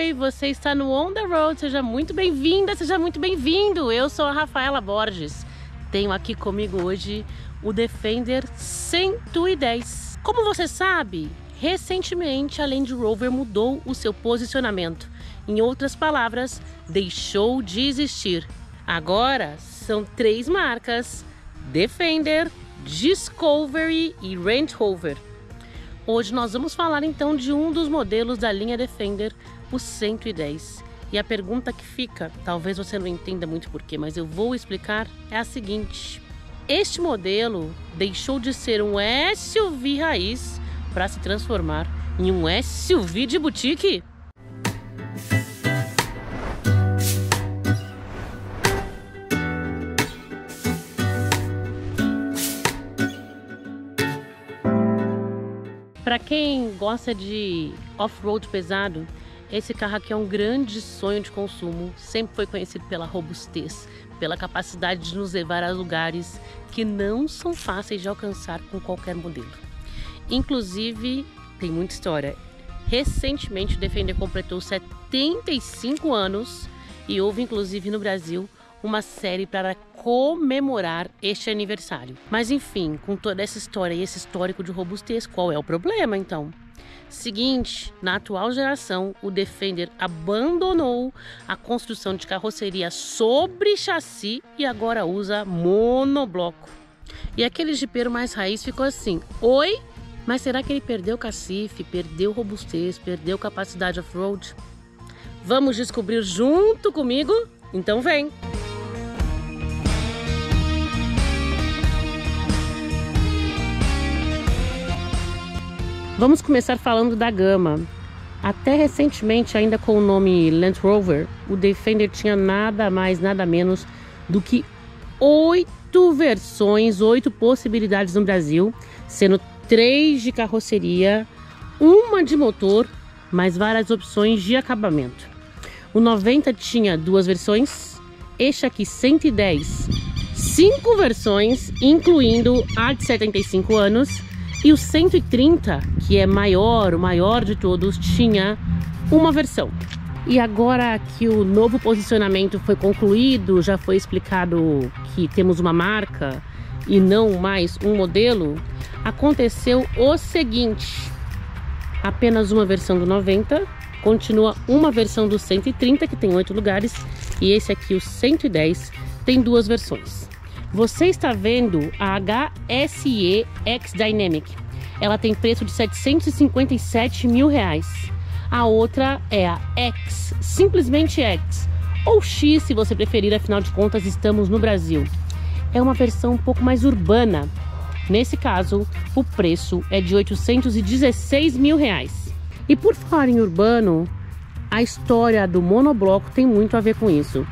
Oi, você está no On The Road, seja muito bem-vinda, seja muito bem-vindo. Eu sou a Rafaela Borges, tenho aqui comigo hoje o Defender 110. Como você sabe, recentemente a Land Rover mudou o seu posicionamento. Em outras palavras, deixou de existir. Agora são 3 marcas: Defender, Discovery e Range Rover. Hoje nós vamos falar então de um dos modelos da linha Defender, o 110. E a pergunta que fica, talvez você não entenda muito porquê, mas eu vou explicar, é a seguinte: este modelo deixou de ser um SUV raiz para se transformar em um SUV de boutique? Para quem gosta de off-road pesado, esse carro aqui é um grande sonho de consumo. Sempre foi conhecido pela robustez, pela capacidade de nos levar a lugares que não são fáceis de alcançar com qualquer modelo. Inclusive, tem muita história. Recentemente o Defender completou 75 anos e houve inclusive no Brasil uma série para comemorar este aniversário. Mas enfim, com toda essa história e esse histórico de robustez, qual é o problema então? Seguinte, na atual geração, o Defender abandonou a construção de carroceria sobre chassi e agora usa monobloco. E aquele jipeiro mais raiz ficou assim: oi? Mas será que ele perdeu cacife, perdeu robustez, perdeu capacidade off-road? Vamos descobrir junto comigo? Então vem! Vamos começar falando da gama. Até recentemente, ainda com o nome Land Rover, o Defender tinha nada mais, nada menos do que 8 versões, 8 possibilidades no Brasil, sendo 3 de carroceria, 1 de motor, mais várias opções de acabamento. O 90 tinha 2 versões, este aqui 110, 5 versões, incluindo a de 75 anos, e o 130, que é o maior de todos, tinha uma versão. E agora que o novo posicionamento foi concluído, já foi explicado que temos uma marca e não mais um modelo, aconteceu o seguinte: apenas uma versão do 90, continua uma versão do 130, que tem 8 lugares, e esse aqui, o 110, tem 2 versões. Você está vendo a HSE X Dynamic. Ela tem preço de R$757 mil. A outra é a X, simplesmente X, ou X se você preferir, afinal de contas estamos no Brasil. É uma versão um pouco mais urbana. Nesse caso, o preço é de R$816 mil. E por falar em urbano, a história do monobloco tem muito a ver com isso.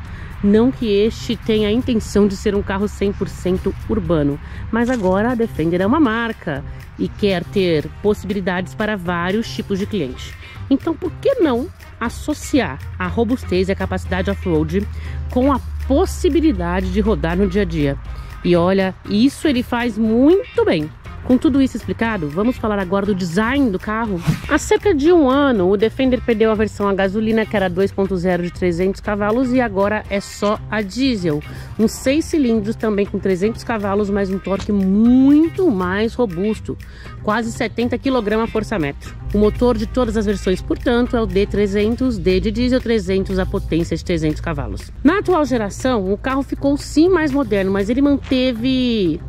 Não que este tenha a intenção de ser um carro 100% urbano, mas agora a Defender é uma marca e quer ter possibilidades para vários tipos de cliente. Então, por que não associar a robustez e a capacidade off-road com a possibilidade de rodar no dia a dia? E olha, isso ele faz muito bem. Com tudo isso explicado, vamos falar agora do design do carro. Há cerca de 1 ano, o Defender perdeu a versão a gasolina, que era 2.0 de 300 cavalos, e agora é só a diesel. Um 6 cilindros também com 300 cavalos, mas um torque muito mais robusto, quase 70 kgfm. O motor de todas as versões, portanto, é o D300, D de diesel 300, a potência de 300 cavalos. Na atual geração, o carro ficou sim mais moderno, mas ele manteve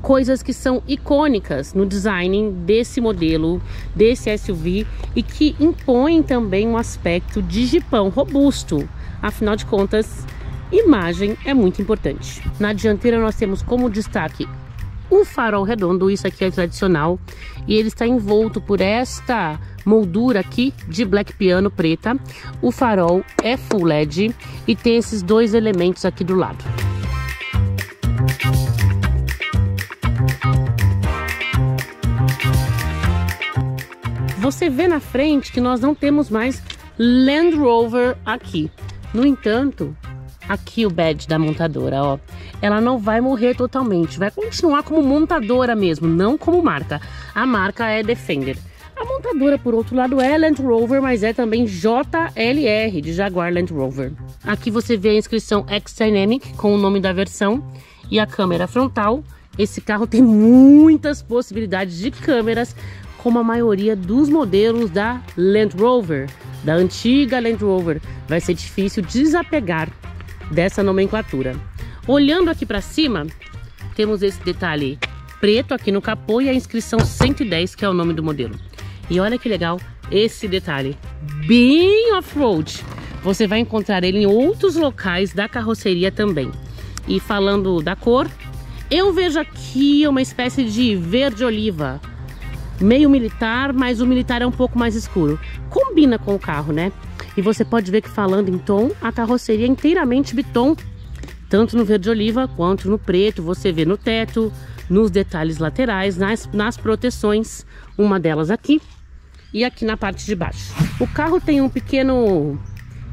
coisas que são icônicas no design desse modelo, desse SUV, e que impõem também um aspecto de jipão robusto. Afinal de contas, imagem é muito importante. Na dianteira nós temos como destaque o farol redondo, isso aqui é tradicional, e ele está envolto por esta moldura aqui de black piano preta. O farol é full LED e tem esses 2 elementos aqui do lado. Você vê na frente que nós não temos mais Land Rover aqui. No entanto, aqui o badge da montadora, ó, ela não vai morrer totalmente, vai continuar como montadora mesmo, não como marca. A marca é Defender. A montadora, por outro lado, é Land Rover, mas é também JLR, de Jaguar Land Rover. Aqui você vê a inscrição X-Dynamic com o nome da versão e a câmera frontal. Esse carro tem muitas possibilidades de câmeras, como a maioria dos modelos da Land Rover, da antiga Land Rover. Vai ser difícil desapegar dessa nomenclatura. Olhando aqui para cima, temos esse detalhe preto aqui no capô e a inscrição 110, que é o nome do modelo. E olha que legal esse detalhe, bem off-road. Você vai encontrar ele em outros locais da carroceria também. E falando da cor, eu vejo aqui uma espécie de verde oliva, meio militar, mas o militar é um pouco mais escuro. Combina com o carro, né? E você pode ver que, falando em tom, a carroceria é inteiramente bitom, tanto no verde oliva quanto no preto. Você vê no teto, nos detalhes laterais, nas proteções, uma delas aqui e aqui na parte de baixo. O carro tem um pequeno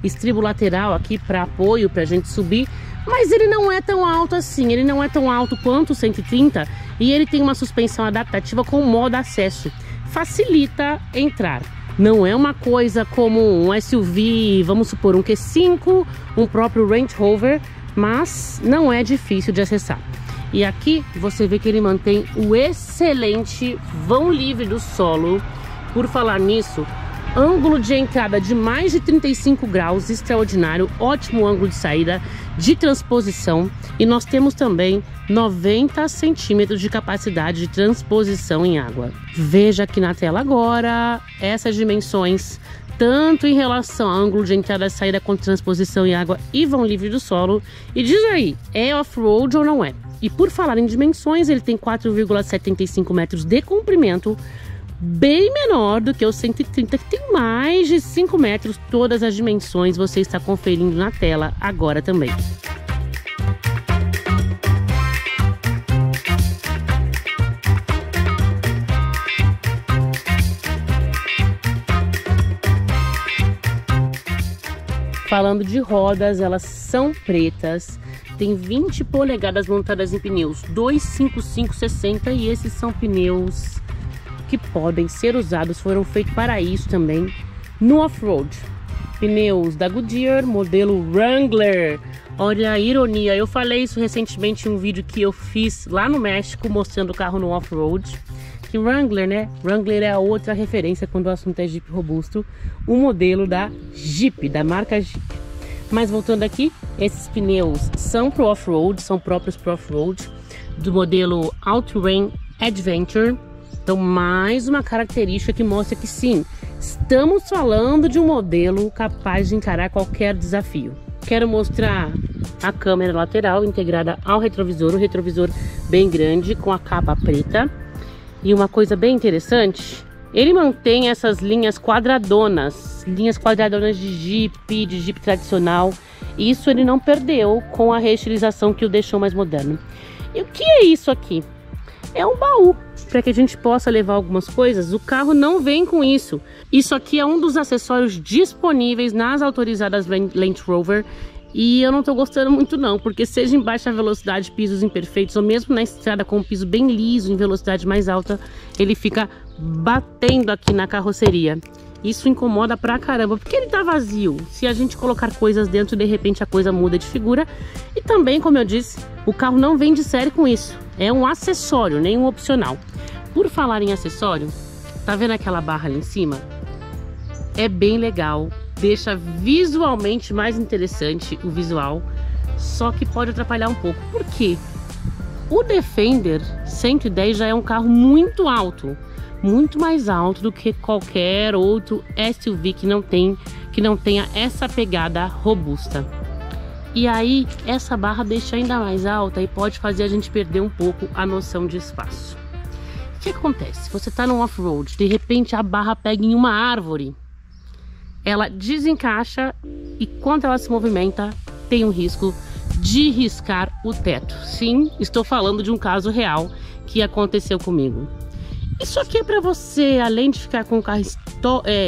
estribo lateral aqui para apoio, para a gente subir, mas ele não é tão alto assim, ele não é tão alto quanto o 130 e ele tem uma suspensão adaptativa com modo acesso, facilita entrar. Não é uma coisa como um SUV, vamos supor um Q5, um próprio Range Rover, mas não é difícil de acessar. E aqui você vê que ele mantém o excelente vão livre do solo. Por falar nisso, ângulo de entrada de mais de 35 graus, extraordinário, ótimo ângulo de saída, de transposição. E nós temos também 90 centímetros de capacidade de transposição em água. Veja aqui na tela agora essas dimensões, tanto em relação ao ângulo de entrada e saída com transposição em água e vão livre do solo. E diz aí, é off-road ou não é? E por falar em dimensões, ele tem 4,75 metros de comprimento, bem menor do que o 130, que tem mais de 5 metros. Todas as dimensões você está conferindo na tela agora também. Falando de rodas, elas são pretas. Tem 20 polegadas montadas em pneus 255/60 e esses são pneus que podem ser usados, foram feitos para isso também no off-road. Pneus da Goodyear, modelo Wrangler. Olha a ironia, eu falei isso recentemente em um vídeo que eu fiz lá no México, mostrando o carro no off-road. Que Wrangler, né? Wrangler é a outra referência quando o assunto é Jeep robusto. O modelo da Jeep, da marca Jeep. Mas voltando aqui, esses pneus são pro off-road, são próprios pro off-road, do modelo All-Terrain Adventure. Então, mais uma característica que mostra que sim, estamos falando de um modelo capaz de encarar qualquer desafio. Quero mostrar a câmera lateral integrada ao retrovisor, o retrovisor bem grande com a capa preta. E uma coisa bem interessante, ele mantém essas linhas quadradonas de Jeep tradicional. Isso ele não perdeu com a reestilização que o deixou mais moderno. E o que é isso aqui? É um baú, para que a gente possa levar algumas coisas. O carro não vem com isso. Isso aqui é um dos acessórios disponíveis nas autorizadas Land Rover. E eu não tô gostando muito não, porque seja em baixa velocidade, pisos imperfeitos, ou mesmo na estrada com um piso bem liso, em velocidade mais alta, ele fica batendo aqui na carroceria. Isso incomoda pra caramba, porque ele tá vazio. Se a gente colocar coisas dentro, de repente a coisa muda de figura. E também, como eu disse, o carro não vem de série com isso. É um acessório, nem um opcional. Por falar em acessório, tá vendo aquela barra ali em cima? É bem legal. Deixa visualmente mais interessante o visual, só que pode atrapalhar um pouco. Por quê? O Defender 110 já é um carro muito alto, muito mais alto do que qualquer outro SUV que não tenha essa pegada robusta. E aí essa barra deixa ainda mais alta e pode fazer a gente perder um pouco a noção de espaço. O que acontece? Você está no off-road, de repente a barra pega em uma árvore. Ela desencaixa e quando ela se movimenta, tem um risco de riscar o teto. Sim, estou falando de um caso real que aconteceu comigo. Isso aqui é para você, além de ficar com o carro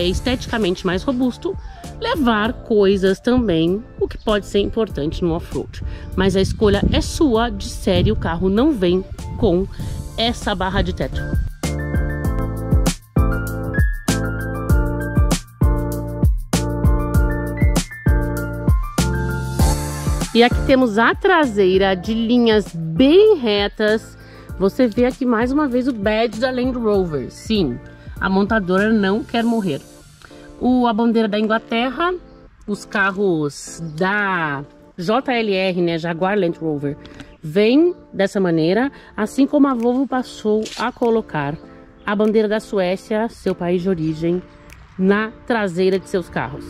esteticamente mais robusto, levar coisas também, o que pode ser importante no off-road. Mas a escolha é sua, de série o carro não vem com essa barra de teto. E aqui temos a traseira de linhas bem retas. Você vê aqui mais uma vez o badge da Land Rover. Sim, a montadora não quer morrer. A bandeira da Inglaterra, os carros da JLR, né, Jaguar Land Rover, vem dessa maneira, assim como a Volvo passou a colocar a bandeira da Suécia, seu país de origem, na traseira de seus carros.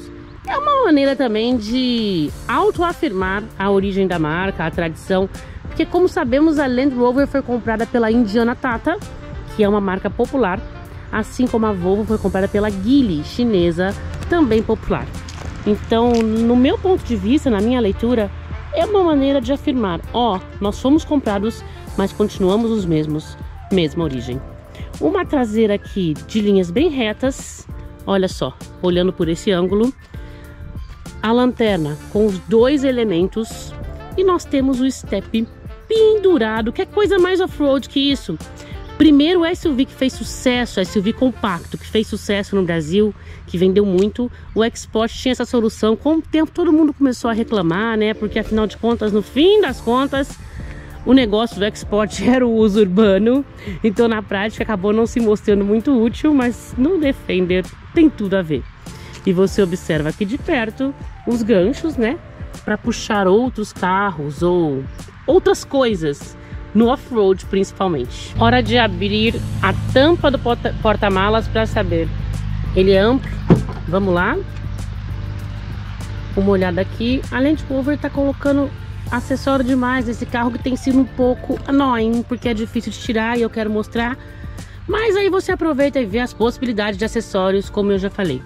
É uma maneira também de autoafirmar a origem da marca, a tradição, porque como sabemos a Land Rover foi comprada pela Indiana Tata, que é uma marca popular, assim como a Volvo foi comprada pela Geely, chinesa, também popular. Então, no meu ponto de vista, na minha leitura, é uma maneira de afirmar, nós fomos comprados, mas continuamos os mesmos, mesma origem. Uma traseira aqui de linhas bem retas, olha só, olhando por esse ângulo, a lanterna com os dois elementos e nós temos o step pendurado. Que coisa mais off-road que isso? Primeiro SUV que fez sucesso, SUV compacto que fez sucesso no Brasil, que vendeu muito. O Export tinha essa solução. Com o tempo todo mundo começou a reclamar, né? Porque afinal de contas, no fim das contas, o negócio do Export era o uso urbano. Então na prática acabou não se mostrando muito útil, mas no Defender tem tudo a ver. E você observa aqui de perto os ganchos, né? Para puxar outros carros ou outras coisas. No off-road principalmente. Hora de abrir a tampa do porta-malas para saber. Ele é amplo. Vamos lá. Uma olhada aqui. A Land Rover tá colocando acessório demais nesse carro, que tem sido um pouco annoying, porque é difícil de tirar e eu quero mostrar. Mas aí você aproveita e vê as possibilidades de acessórios, como eu já falei.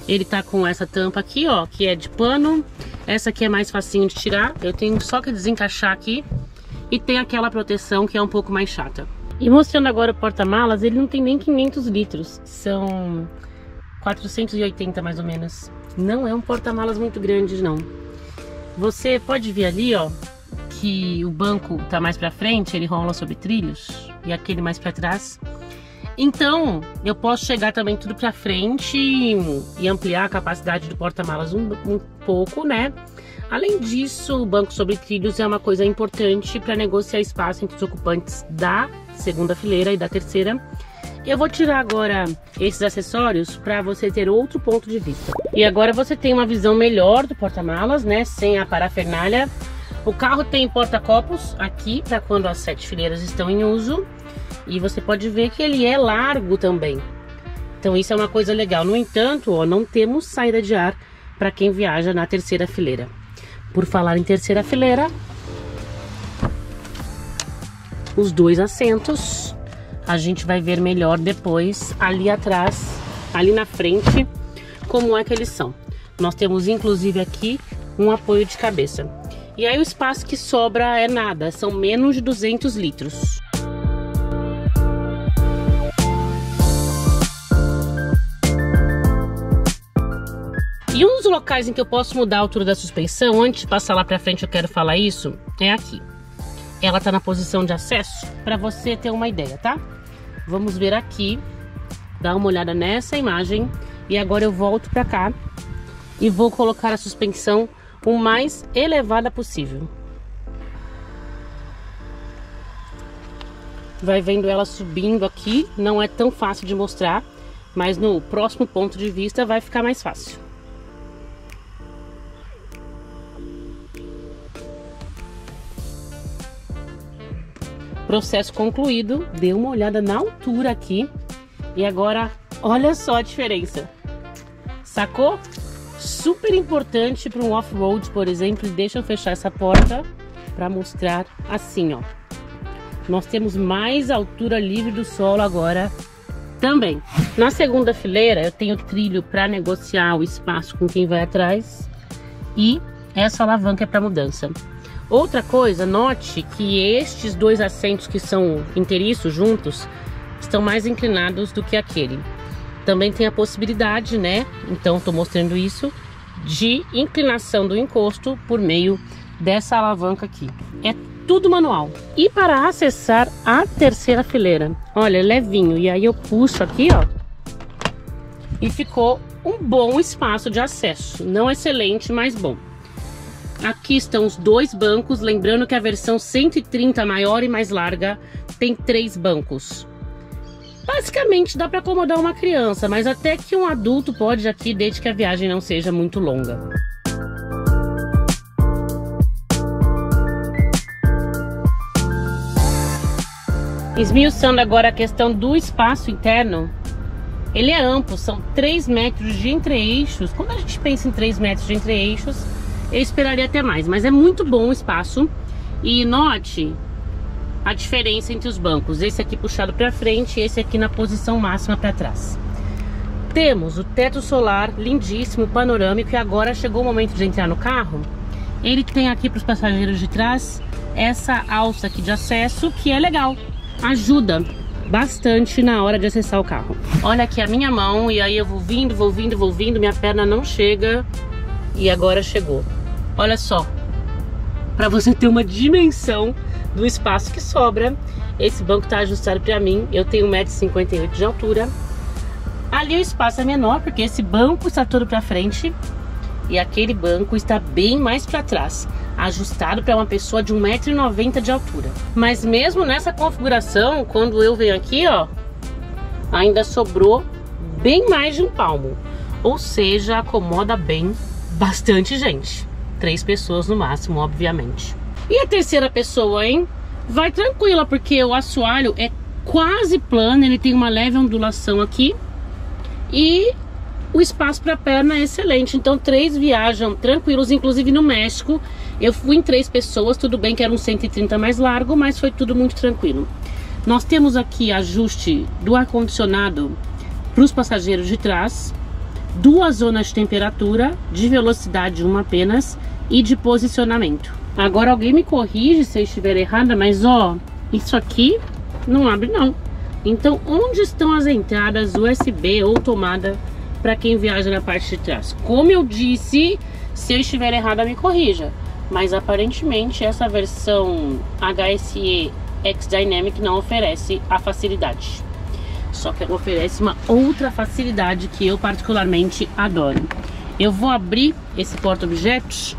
Ele tá com essa tampa aqui, ó, que é de pano. Essa aqui é mais facinho de tirar. Eu tenho só que desencaixar aqui. E tem aquela proteção que é um pouco mais chata. E mostrando agora o porta-malas, ele não tem nem 500 litros. São 480 mais ou menos. Não é um porta-malas muito grande, não. Você pode ver ali, ó, que o banco tá mais pra frente, ele rola sobre trilhos. E aquele mais pra trás. Então, eu posso chegar também tudo pra frente e ampliar a capacidade do porta-malas um pouco, né? Além disso, o banco sobre trilhos é uma coisa importante para negociar espaço entre os ocupantes da segunda fileira e da terceira. Eu vou tirar agora esses acessórios para você ter outro ponto de vista. E agora você tem uma visão melhor do porta-malas, né? Sem a parafernália. O carro tem porta-copos aqui para quando as 7 fileiras estão em uso. E você pode ver que ele é largo também. Então isso é uma coisa legal. No entanto, ó, não temos saída de ar para quem viaja na terceira fileira. Por falar em terceira fileira, os dois assentos, a gente vai ver melhor depois, ali atrás, ali na frente, como é que eles são. Nós temos inclusive aqui um apoio de cabeça. E aí o espaço que sobra é nada, são menos de 200 litros. E um dos locais em que eu posso mudar a altura da suspensão, antes de passar lá pra frente eu quero falar isso, é aqui. Ela tá na posição de acesso, pra você ter uma ideia, tá? Vamos ver aqui, dar uma olhada nessa imagem, e agora eu volto pra cá e vou colocar a suspensão o mais elevada possível. Vai vendo ela subindo aqui, não é tão fácil de mostrar, mas no próximo ponto de vista vai ficar mais fácil. Processo concluído, dê uma olhada na altura aqui e agora olha só a diferença. Sacou? Super importante para um off-road, por exemplo. Deixa eu fechar essa porta para mostrar assim, ó. Nós temos mais altura livre do solo agora também. Na segunda fileira eu tenho trilho para negociar o espaço com quem vai atrás e essa alavanca é para mudança. Outra coisa, note que estes dois assentos que são inteiriços juntos estão mais inclinados do que aquele. Também tem a possibilidade, né? Então estou mostrando isso, de inclinação do encosto por meio dessa alavanca aqui. É tudo manual. E para acessar a terceira fileira, olha, levinho. E aí eu puxo aqui, ó. E ficou um bom espaço de acesso. Não excelente, mas bom. Aqui estão os 2 bancos, lembrando que a versão 130 maior e mais larga tem 3 bancos. Basicamente dá para acomodar uma criança, mas até que um adulto pode aqui, desde que a viagem não seja muito longa. Esmiuçando agora a questão do espaço interno, ele é amplo, são 3 metros de entre-eixos. Quando a gente pensa em 3 metros de entre-eixos, eu esperaria até mais, mas é muito bom o espaço. E note a diferença entre os bancos, esse aqui puxado para frente e esse aqui na posição máxima para trás. Temos o teto solar lindíssimo, panorâmico, e agora chegou o momento de entrar no carro. Ele tem aqui para os passageiros de trás essa alça aqui de acesso, que é legal, ajuda bastante na hora de acessar o carro. Olha aqui a minha mão, e aí eu vou vindo, minha perna não chega, e agora chegou. Olha só, para você ter uma dimensão do espaço que sobra. Esse banco está ajustado para mim, eu tenho 1,58 m de altura. Ali o espaço é menor, porque esse banco está todo para frente e aquele banco está bem mais para trás, ajustado para uma pessoa de 1,90 m de altura. Mas mesmo nessa configuração, quando eu venho aqui, ó, ainda sobrou bem mais de um palmo, ou seja, acomoda bem bastante gente. 3 pessoas no máximo, obviamente. E a terceira pessoa, hein? Vai tranquila, porque o assoalho é quase plano, ele tem uma leve ondulação aqui e o espaço para perna é excelente. Então 3 viajam tranquilos, inclusive no México eu fui em 3 pessoas, tudo bem que era um 130 mais largo, mas foi tudo muito tranquilo. Nós temos aqui ajuste do ar-condicionado para os passageiros de trás, 2 zonas de temperatura, de velocidade uma apenas e de posicionamento. Agora alguém me corrige se eu estiver errada, mas ó, isso aqui não abre não. Então onde estão as entradas USB ou tomada para quem viaja na parte de trás? Como eu disse, se eu estiver errada me corrija, mas aparentemente essa versão HSE X-Dynamic não oferece a facilidade. Só que ela oferece uma outra facilidade que eu particularmente adoro. Eu vou abrir esse porta-objetos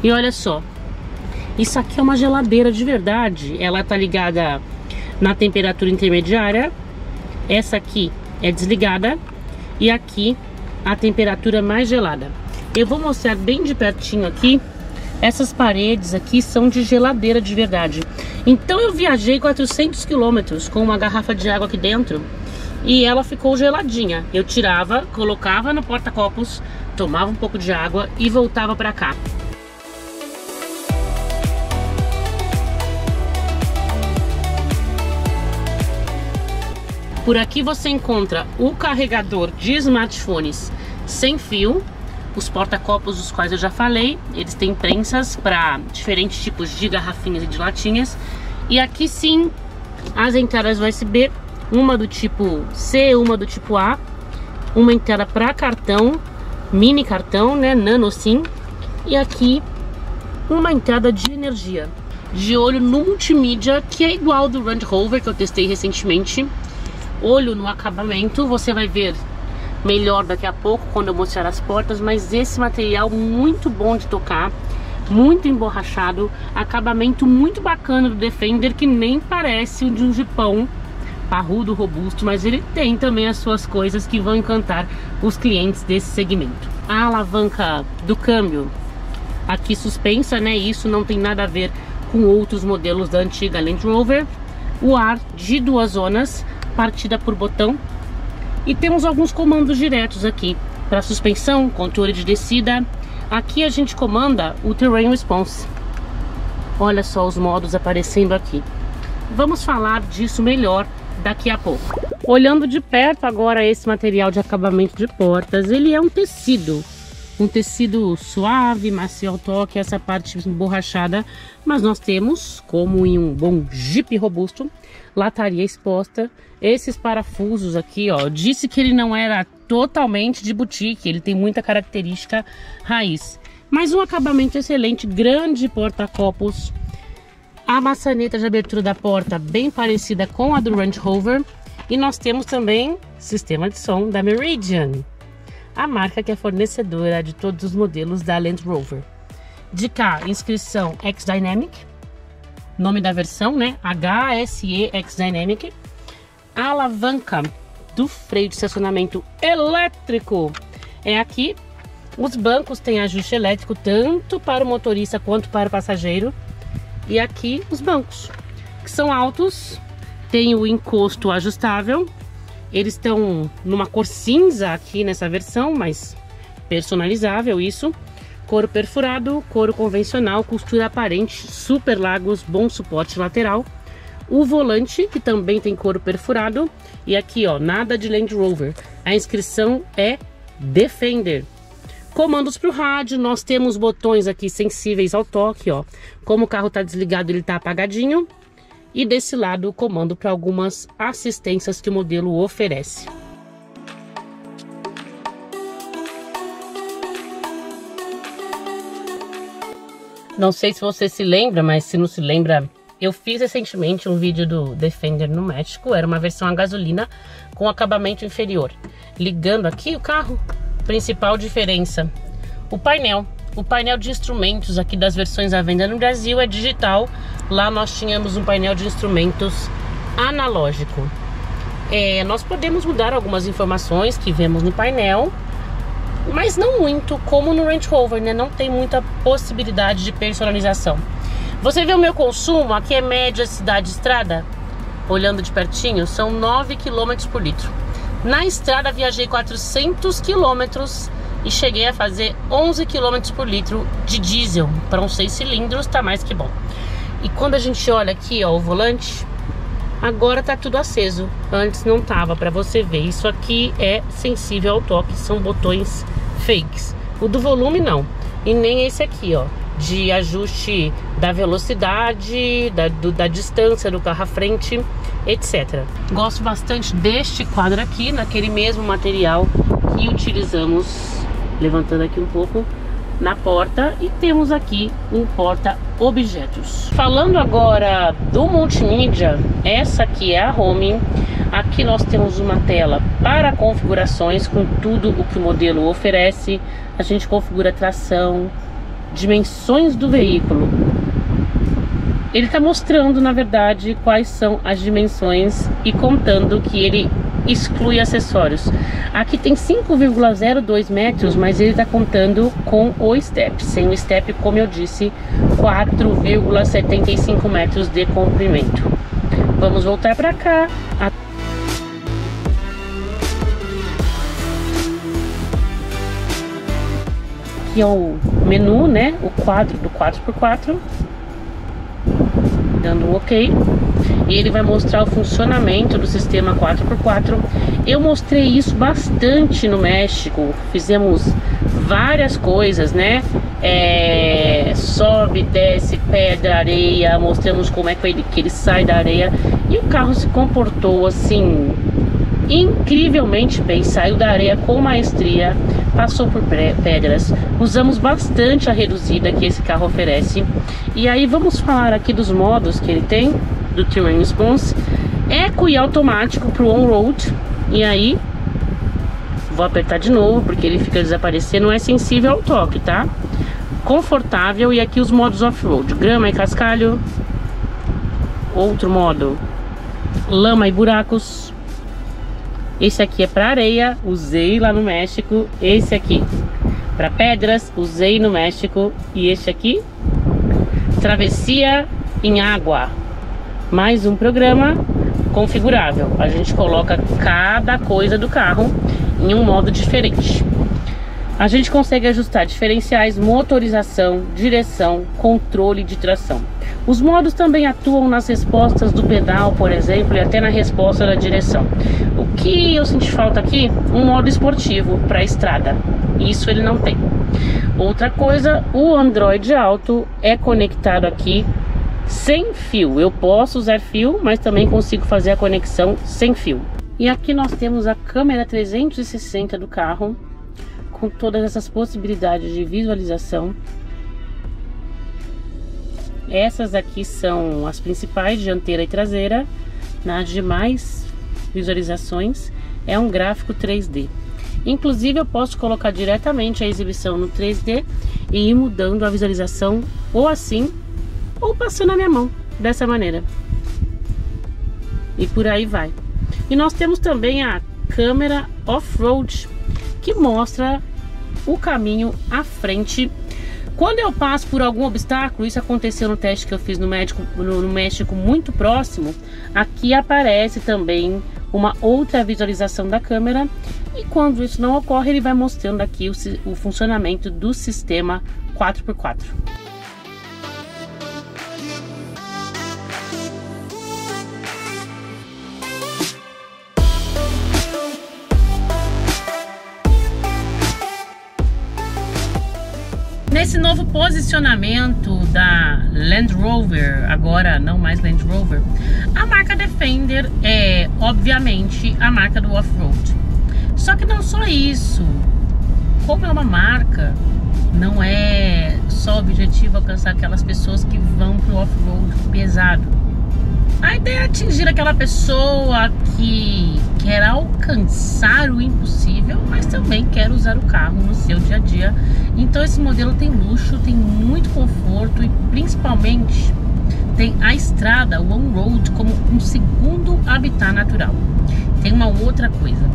e olha só. Isso aqui é uma geladeira de verdade. Ela tá ligada na temperatura intermediária. Essa aqui é desligada. E aqui a temperatura mais gelada. Eu vou mostrar bem de pertinho aqui. Essas paredes aqui são de geladeira de verdade. Então eu viajei 400 km com uma garrafa de água aqui dentro. E ela ficou geladinha. Eu tirava, colocava no porta-copos, tomava um pouco de água e voltava pra cá. Por aqui você encontra o carregador de smartphones sem fio, os porta-copos dos quais eu já falei, eles têm prensas para diferentes tipos de garrafinhas e de latinhas. E aqui sim, as entradas USB, uma do tipo C, uma do tipo A, uma entrada para cartão, mini cartão, né, nano SIM, e aqui uma entrada de energia. De olho no multimídia, que é igual ao do Range Rover, que eu testei recentemente. Olho no acabamento, você vai ver melhor daqui a pouco quando eu mostrar as portas, mas esse material muito bom de tocar, muito emborrachado, acabamento muito bacana do Defender, que nem parece o de um jipão parrudo, robusto, mas ele tem também as suas coisas que vão encantar os clientes desse segmento. A alavanca do câmbio aqui suspensa, né? Isso não tem nada a ver com outros modelos da antiga Land Rover. O ar de 2 zonas, partida por botão, e temos alguns comandos diretos aqui para suspensão, controle de descida. Aqui a gente comanda o Terrain Response. Olha só os modos aparecendo aqui. Vamos falar disso melhor daqui a pouco. Olhando de perto agora esse material de acabamento de portas, ele é um tecido suave, macio ao toque, essa parte emborrachada, mas nós temos, como em um bom Jeep robusto, lataria exposta. Esses parafusos aqui, ó, disse que ele não era totalmente de boutique, ele tem muita característica raiz, mas um acabamento excelente, grande porta-copos, a maçaneta de abertura da porta bem parecida com a do Range Rover, e nós temos também sistema de som da Meridian, a marca que é fornecedora de todos os modelos da Land Rover. De cá, inscrição X-Dynamic, nome da versão, né? HSE X-Dynamic. A alavanca do freio de estacionamento elétrico é aqui. Os bancos têm ajuste elétrico tanto para o motorista quanto para o passageiro. E aqui os bancos, que são altos, tem o encosto ajustável. Eles estão numa cor cinza aqui nessa versão, mas personalizável isso. Couro perfurado, couro convencional, costura aparente, super largos, bom suporte lateral. O volante, que também tem couro perfurado. E aqui, ó, nada de Land Rover. A inscrição é Defender. Comandos para o rádio, nós temos botões aqui sensíveis ao toque, ó. Como o carro está desligado, ele está apagadinho. E desse lado o comando para algumas assistências que o modelo oferece. Não sei se você se lembra, mas se não se lembra, eu fiz recentemente um vídeo do Defender no México. Era uma versão a gasolina com acabamento inferior. Ligando aqui o carro, principal diferença, o painel. O painel de instrumentos aqui das versões à venda no Brasil é digital. Lá nós tínhamos um painel de instrumentos analógico. Nós podemos mudar algumas informações que vemos no painel, mas não muito, como no Range Rover, né? Não tem muita possibilidade de personalização. Você vê o meu consumo, aqui é média cidade-estrada, olhando de pertinho, são 9 km por litro. Na estrada viajei 400 km e cheguei a fazer 11 km por litro de diesel. Para uns 6 cilindros tá mais que bom. E quando a gente olha aqui, ó, o volante, agora tá tudo aceso. Antes não tava, para você ver. Isso aqui é sensível ao toque, são botões fakes. O do volume não. E nem esse aqui, ó, de ajuste da velocidade, da distância do carro à frente, etc. Gosto bastante deste quadro aqui, naquele mesmo material que utilizamos, levantando aqui um pouco, na porta. E temos aqui um porta-objetos. Falando agora do multimídia, essa aqui é a Home. Aqui nós temos uma tela para configurações com tudo o que o modelo oferece. A gente configura tração, dimensões do veículo. Ele está mostrando, na verdade, quais são as dimensões e contando que ele exclui acessórios. Aqui tem 5,02 metros, mas ele está contando com o step. Sem o step, como eu disse, 4,75 metros de comprimento. Vamos voltar para cá. Aqui é o menu, né? O quadro do 4x4. Dando um ok. E ele vai mostrar o funcionamento do sistema 4x4. Eu mostrei isso bastante no México. Fizemos várias coisas, né? Sobe, desce, pedra, areia. Mostramos como é que ele sai da areia. E o carro se comportou assim incrivelmente bem. Saiu da areia com maestria, passou por pedras. Usamos bastante a reduzida que esse carro oferece. E aí vamos falar aqui dos modos que ele tem, do Terrain Response, Eco e automático para o on-road. E aí vou apertar de novo porque ele fica desaparecendo. É sensível ao toque, tá? Confortável. E aqui os modos off-road, grama e cascalho. Outro modo, lama e buracos. Esse aqui é para areia, usei lá no México. Esse aqui para pedras, usei no México. E este aqui, travessia em água. Mais um programa configurável. A gente coloca cada coisa do carro em um modo diferente. A gente consegue ajustar diferenciais, motorização, direção, controle de tração. Os modos também atuam nas respostas do pedal, por exemplo, e até na resposta da direção. O que eu senti falta aqui? Um modo esportivo para a estrada. Isso ele não tem. Outra coisa, o Android Auto é conectado aqui sem fio. Eu posso usar fio, mas também consigo fazer a conexão sem fio. E aqui nós temos a câmera 360 do carro, com todas essas possibilidades de visualização. Essas aqui são as principais, dianteira e traseira. Nas demais visualizações é um gráfico 3D. Inclusive eu posso colocar diretamente a exibição no 3D e ir mudando a visualização, ou assim, ou passando a minha mão, dessa maneira. E por aí vai. E nós temos também a câmera off-road, que mostra o caminho à frente. Quando eu passo por algum obstáculo, isso aconteceu no teste que eu fiz no México muito próximo, aqui aparece também uma outra visualização da câmera, e quando isso não ocorre, ele vai mostrando aqui o funcionamento do sistema 4x4. Nesse novo posicionamento da Land Rover, agora não mais Land Rover, a marca Defender é, obviamente, a marca do off-road. Só que não só isso, como é uma marca, não é só objetivo alcançar aquelas pessoas que vão pro off-road pesado. A ideia é atingir aquela pessoa que quer alcançar o impossível, mas também quer usar o carro no seu dia a dia. Então esse modelo tem luxo, tem muito conforto e principalmente tem a estrada, o on-road, como um segundo habitat natural. Tem uma outra coisa.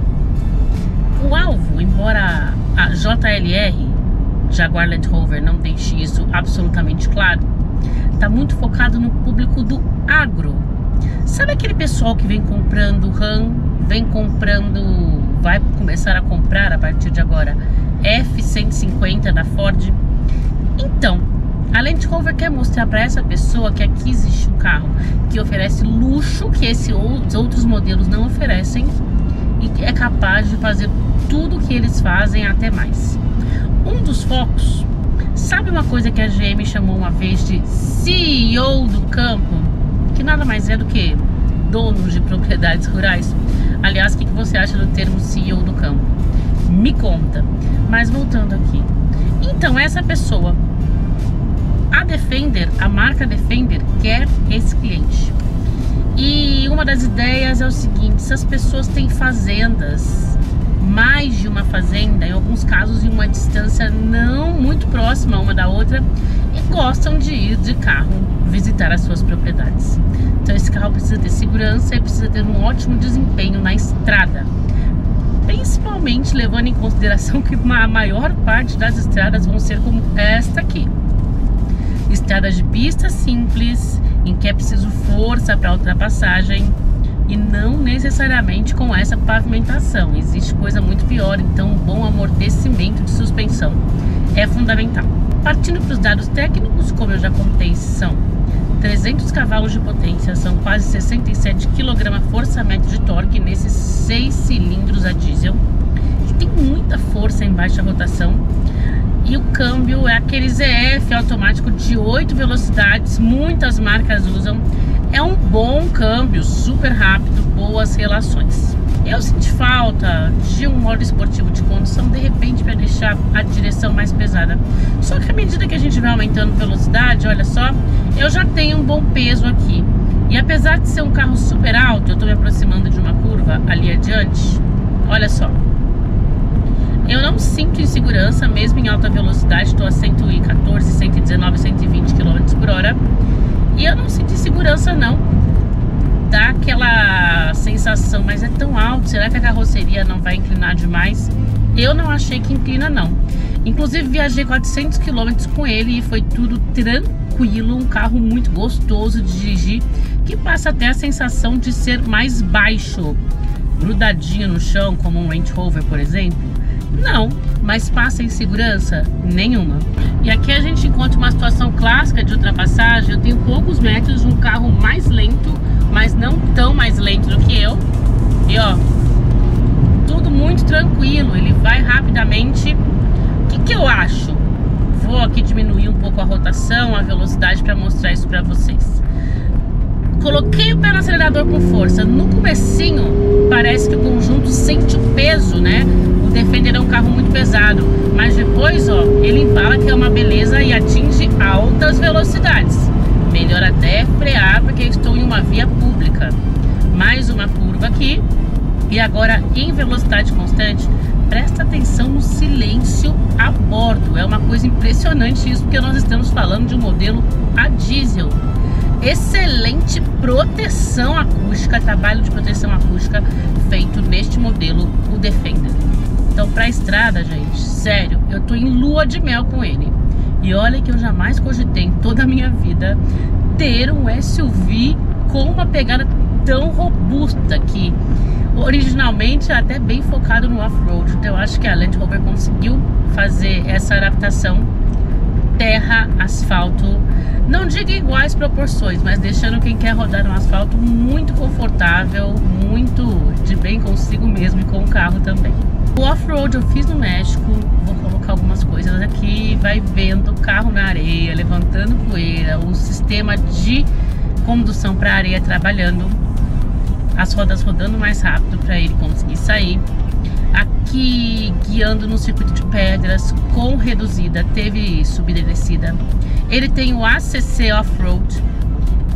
O alvo, embora a JLR, Jaguar Land Rover, não deixe isso absolutamente claro, está muito focado no público do agro. Sabe aquele pessoal que vem comprando RAM, vai começar a comprar a partir de agora F-150 da Ford? Então, a Land Rover quer mostrar para essa pessoa que aqui existe um carro que oferece luxo que esses outros modelos não oferecem e que é capaz de fazer tudo que eles fazem, até mais. Um dos focos, sabe uma coisa que a GM chamou uma vez de CEO do campo? Que nada mais é do que donos de propriedades rurais. Aliás, o que você acha do termo CEO do campo? Me conta. Mas voltando aqui. Então, essa pessoa, a Defender, a marca Defender, quer esse cliente. E uma das ideias é o seguinte: se as pessoas têm fazendas, mais de uma fazenda, em alguns casos em uma distância não muito próxima uma da outra, e gostam de ir de carro visitar as suas propriedades. Então esse carro precisa ter segurança e precisa ter um ótimo desempenho na estrada, principalmente levando em consideração que a maior parte das estradas vão ser como esta aqui, estradas de pista simples, em que é preciso força para ultrapassagem, e não necessariamente com essa pavimentação. Existe coisa muito pior, então um bom amortecimento de suspensão é fundamental. Partindo para os dados técnicos, como eu já contei, são 300 cavalos de potência, são quase 67 kgfm de torque nesses 6 cilindros a diesel, que tem muita força em baixa rotação. E o câmbio é aquele ZF automático de 8 velocidades, muitas marcas usam. É um bom câmbio, super rápido, boas relações. Eu senti falta de um modo esportivo de condução, de repente, para deixar a direção mais pesada. Só que à medida que a gente vai aumentando velocidade, olha só, eu já tenho um bom peso aqui. E apesar de ser um carro super alto, eu estou me aproximando de uma curva ali adiante, olha só. Eu não sinto insegurança, mesmo em alta velocidade, estou a 114, 119, 120 km por hora. E eu não sinto insegurança não, dá aquela sensação, mas é tão alto, será que a carroceria não vai inclinar demais? Eu não achei que inclina não. Inclusive viajei 400 km com ele e foi tudo tranquilo, um carro muito gostoso de dirigir, que passa até a sensação de ser mais baixo, grudadinho no chão, como um Range Rover, por exemplo. Não, mas passa em segurança nenhuma. E aqui a gente encontra uma situação clássica de ultrapassagem. Eu tenho poucos metros de um carro mais lento, mas não tão mais lento do que eu. E ó, tudo muito tranquilo, ele vai rapidamente. O que eu acho? Vou aqui diminuir um pouco a rotação, a velocidade, para mostrar isso para vocês. Coloquei o pé no acelerador com força. No comecinho, parece que o conjunto sente o peso, né? O Defender é um carro muito pesado, mas depois, ó, ele embala, que é uma beleza, e atinge altas velocidades. Melhor até frear, porque estou em uma via pública. Mais uma curva aqui, e agora em velocidade constante. Presta presta atenção no silêncio a bordo. É uma coisa impressionante isso, porque nós estamos falando de um modelo a diesel. Excelente proteção acústica, trabalho de proteção acústica feito neste modelo, o Defender. Então, pra estrada, gente, sério, eu tô em lua de mel com ele. E olha que eu jamais cogitei em toda a minha vida ter um SUV com uma pegada tão robusta, que originalmente é até bem focado no off-road. Então eu acho que a Land Rover conseguiu fazer essa adaptação terra, asfalto, não digo iguais proporções, mas deixando quem quer rodar no asfalto muito confortável, muito de bem consigo mesmo e com o carro também. O off-road eu fiz no México, vou colocar algumas coisas aqui, vai vendo carro na areia, levantando poeira, o sistema de condução para areia trabalhando, as rodas rodando mais rápido para ele conseguir sair. Aqui guiando no circuito de pedras com reduzida, teve subida e descida. Ele tem o ACC Off-Road,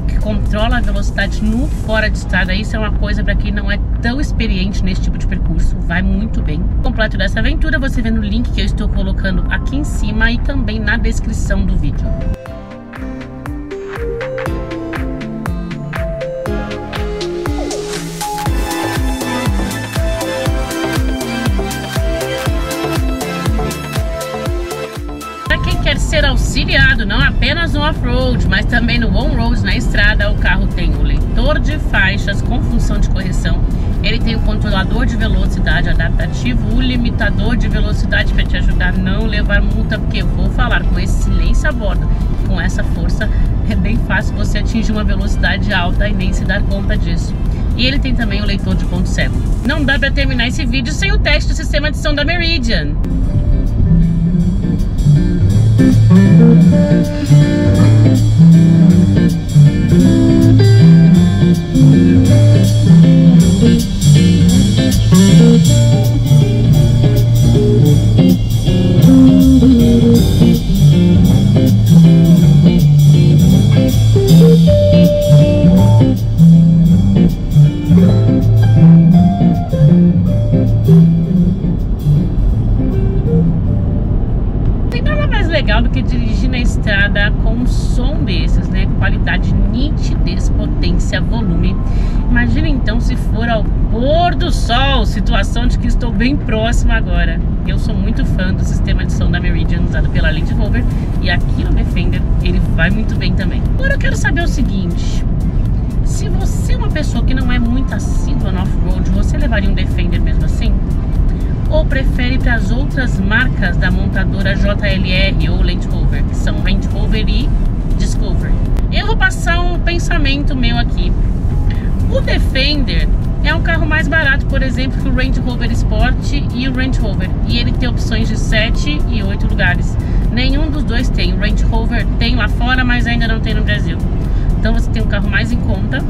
que controla a velocidade no fora de estrada. Isso é uma coisa para quem não é tão experiente nesse tipo de percurso, vai muito bem. O completo dessa aventura você vê no link que eu estou colocando aqui em cima e também na descrição do vídeo. Ser auxiliado não apenas no off-road, mas também no on-road, na estrada, o carro tem o leitor de faixas com função de correção, ele tem o controlador de velocidade adaptativo, o limitador de velocidade para te ajudar a não levar multa, porque vou falar, com esse silêncio a bordo, com essa força, é bem fácil você atingir uma velocidade alta e nem se dar conta disso. E ele tem também o leitor de ponto cego. Não dá para terminar esse vídeo sem o teste do sistema de som da Meridian. Legal do que dirigir na estrada com um som desses, né? Qualidade, nitidez, potência, volume. Imagina então se for ao pôr do sol, situação de que estou bem próximo agora. Eu sou muito fã do sistema de som da Meridian usado pela Land Rover, e aqui no Defender ele vai muito bem também. Agora eu quero saber o seguinte: se você é uma pessoa que não é muito assídua no off-road, você levaria um Defender mesmo assim? Ou prefere para as outras marcas da montadora JLR ou Land Rover, que são Range Rover e Discovery? Eu vou passar um pensamento meu aqui. O Defender é um carro mais barato, por exemplo, que o Range Rover Sport e o Range Rover, e ele tem opções de 7 e 8 lugares. Nenhum dos dois tem. O Range Rover tem lá fora, mas ainda não tem no Brasil. Então você tem um carro mais em conta,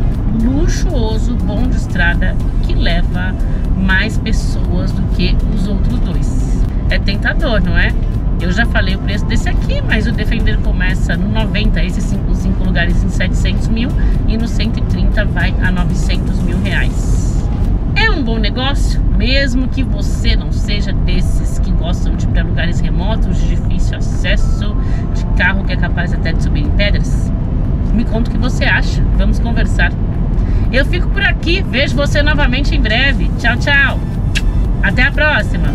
luxuoso, bom de estrada, que leva mais pessoas do que os outros dois. É tentador, não é? Eu já falei o preço desse aqui, mas o Defender começa no 90, esses 5 lugares, em 700 mil, e no 130 vai a 900 mil reais. É um bom negócio, mesmo que você não seja desses que gostam de ir para lugares remotos, de difícil acesso, de carro que é capaz até de subir em pedras? Me conta o que você acha, vamos conversar. Eu fico por aqui, vejo você novamente em breve. Tchau, tchau. Até a próxima.